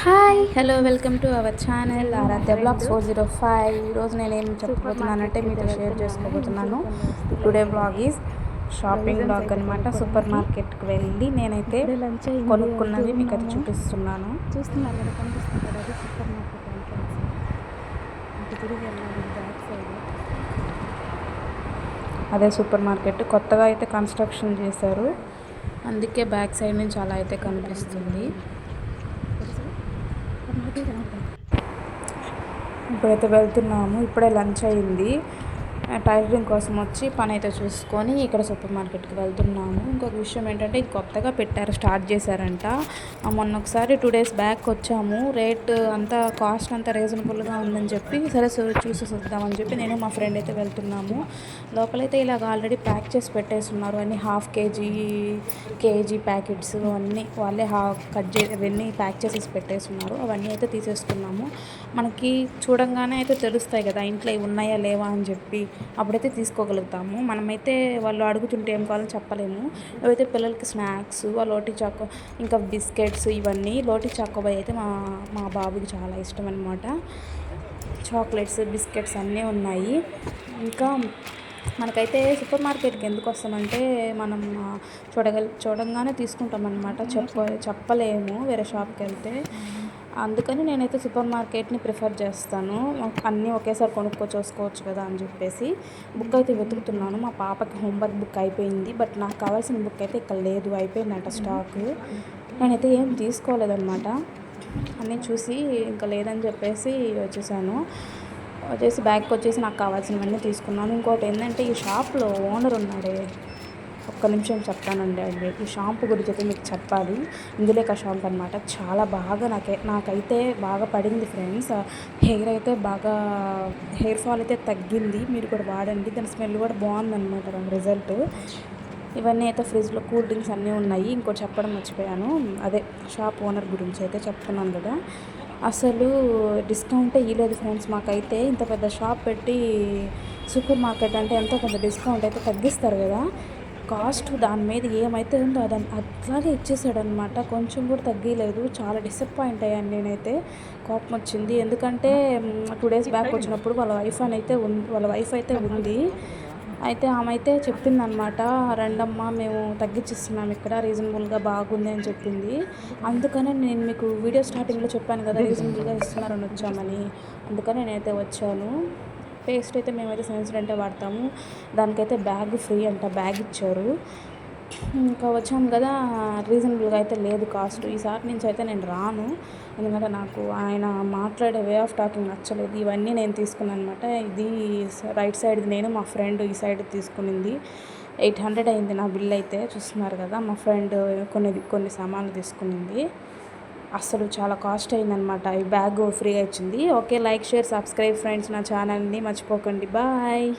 Hi hello welcome to our channel Aaradhya vlogs 405. ఈరోజు నేనేం చెప్పబోతున్నానంటే మీతో షేర్ చేసుకోబోతున్నాను. Today vlog is shopping vlog అనమాట. సూపర్ మార్కెట్కి వెళ్ళి నేనైతే కొనుక్కున్నవి మీకు అది చూపిస్తున్నాను. చూస్తున్నారు కదా, కనిపిస్తుంది కదా, అది సూపర్ మార్కెట్ ఎంట్రన్స్. ఇటు తిరిగి వెళ్ళాలి బ్యాక్ సైడ్. అదే సూపర్ మార్కెట్ కొత్తగా అయితే కన్స్ట్రక్షన్ చేశారు, అందుకే బ్యాక్ సైడ్ నుంచి అలా అయితే కనిపిస్తుంది. ఇప్పుడైతే వెళ్తున్నాము. ఇప్పుడే లంచ్ అయింది. టైలరింగ్ కోసం వచ్చి పని అయితే చూసుకొని ఇక్కడ సూపర్ మార్కెట్కి వెళ్తున్నాము. ఇంకొక విషయం ఏంటంటే ఇది కొత్తగా పెట్టారు, స్టార్ట్ చేశారంట. మొన్న ఒకసారి 2 days బ్యాక్ వచ్చాము. రేట్ అంతా కాస్ట్ అంతా రీజనబుల్గా ఉందని చెప్పి సరే చూసేసి వద్దామని చెప్పి నేను మా ఫ్రెండ్ అయితే వెళ్తున్నాము. లోపలైతే ఇలాగ ఆల్రెడీ ప్యాక్ చేసి పెట్టేస్తున్నారు. అన్నీ ½ kg కేజీ ప్యాకెట్స్ అన్నీ వాళ్ళే కట్ చేసి అవన్నీ ప్యాక్ చేసేసి పెట్టేస్తున్నారు. అవన్నీ అయితే తీసేసుకున్నాము. మనకి చూడంగానే అయితే తెలుస్తాయి కదా ఇంట్లో ఇవి ఉన్నాయా లేవా అని చెప్పి, అప్పుడైతే తీసుకోగలుగుతాము. మనమైతే వాళ్ళు అడుగుతుంటే ఏం కావాలో చెప్పలేము. ఇవైతే పిల్లలకి స్నాక్స్, లోటీ చాకో, ఇంకా బిస్కెట్స్, ఇవన్నీ లోటీ చాకోబాయ్ అయితే మా బాబుకి చాలా ఇష్టం అనమాట. చాక్లెట్స్, బిస్కెట్స్ అన్నీ ఉన్నాయి. ఇంకా మనకైతే సూపర్ మార్కెట్కి ఎందుకు వస్తామంటే మనం చూడంగానే తీసుకుంటాం అనమాట. చెప్పలేము వేరే షాప్కి వెళ్తే. అందుకని నేనైతే సూపర్ మార్కెట్ని ప్రిఫర్ చేస్తాను. అన్నీ ఒకేసారి చూసుకోవచ్చు కదా అని చెప్పేసి బుక్ అయితే వెతుకుతున్నాను. మా పాపకి హోంవర్క్ బుక్ అయిపోయింది, బట్ నాకు కావాల్సిన బుక్ అయితే ఇక్కడ లేదు, అయిపోయిందంట స్టాక్. నేనైతే ఏం తీసుకోలేదన్నమాట. అన్నీ చూసి ఇంకా లేదని చెప్పేసి వచ్చేసి బ్యాగ్కి వచ్చేసి నాకు కావాల్సినవన్నీ తీసుకున్నాను. ఇంకోటి ఏంటంటే ఈ షాప్లో ఓనర్ ఉన్నాడే, ఒక్క నిమిషం చెప్తానండి. అండి ఈ షాంపూ గురించి అయితే మీకు చెప్పాలి. ఇందులేక షాంపూ అనమాట. చాలా బాగా నాకైతే బాగా పడింది ఫ్రెండ్స్. హెయిర్ ఫాల్ అయితే తగ్గింది. మీరు కూడా వాడండి. దాని స్మెల్ కూడా బాగుందన్నమాట రిజల్ట్. ఇవన్నీ అయితే ఫ్రిడ్జ్లో కూల్ డ్రింక్స్ అన్నీ ఉన్నాయి. ఇంకోటి చెప్పడం మర్చిపోయాను, అదే షాప్ ఓనర్ గురించి అయితే చెప్తున్నాను కదా. అసలు డిస్కౌంటే ఇవ్వలేదు ఫ్రెండ్స్ మాకైతే. ఇంత పెద్ద షాప్ పెట్టి సూపర్ మార్కెట్ అంటే ఎంతో కొంత డిస్కౌంట్ అయితే తగ్గిస్తారు కదా. కాస్ట్ దాని మీద ఏమైతే ఉందో అట్లాగే ఇచ్చేసాడనమాట. కొంచెం కూడా తగ్గలేదు. చాలా డిసప్పాయింట్ అయ్యాను నేనైతే. కోపం వచ్చింది. ఎందుకంటే 2 days బ్యాక్ వచ్చినప్పుడు వాళ్ళ వైఫ్ అయితే ఉంది. అయితే ఆమె అయితే చెప్పిందనమాట, రండమ్మా మేము తగ్గించిస్తున్నాం ఇక్కడ, రీజనబుల్గా బాగుంది అని చెప్పింది. అందుకనే నేను మీకు వీడియో స్టార్టింగ్లో చెప్పాను కదా రీజనబుల్గా ఇస్తున్నారని వచ్చామని. అందుకని నేనైతే వచ్చాను. పేస్ట్ అయితే మేమైతే సెన్సరెంటే వాడతాము. దానికైతే బ్యాగ్ ఫ్రీ అంట, బ్యాగ్ ఇచ్చారు. ఇంకా వచ్చాము కదా, రీజనబుల్గా అయితే లేదు కాస్ట్. ఈసారి నుంచి అయితే నేను రాను, ఎందుకంటే నాకు ఆయన మాట్లాడే వే ఆఫ్ టాకింగ్ నచ్చలేదు. ఇవన్నీ నేను తీసుకున్నాను అనమాట. ఇది రైట్ సైడ్ నేను, మా ఫ్రెండ్ ఈ సైడ్ తీసుకునింది. 800 అయింది నా బిల్ అయితే. చూస్తున్నారు కదా, మా ఫ్రెండ్ కొన్ని సామాన్లు తీసుకునింది. అసలు చాలా కాస్ట్ అయిందనమాట. ఈ బ్యాగ్ ఫ్రీగా ఇచ్చింది. Okay, like, share, subscribe friends నా ఛానల్ని మర్చిపోకండి. బాయ్.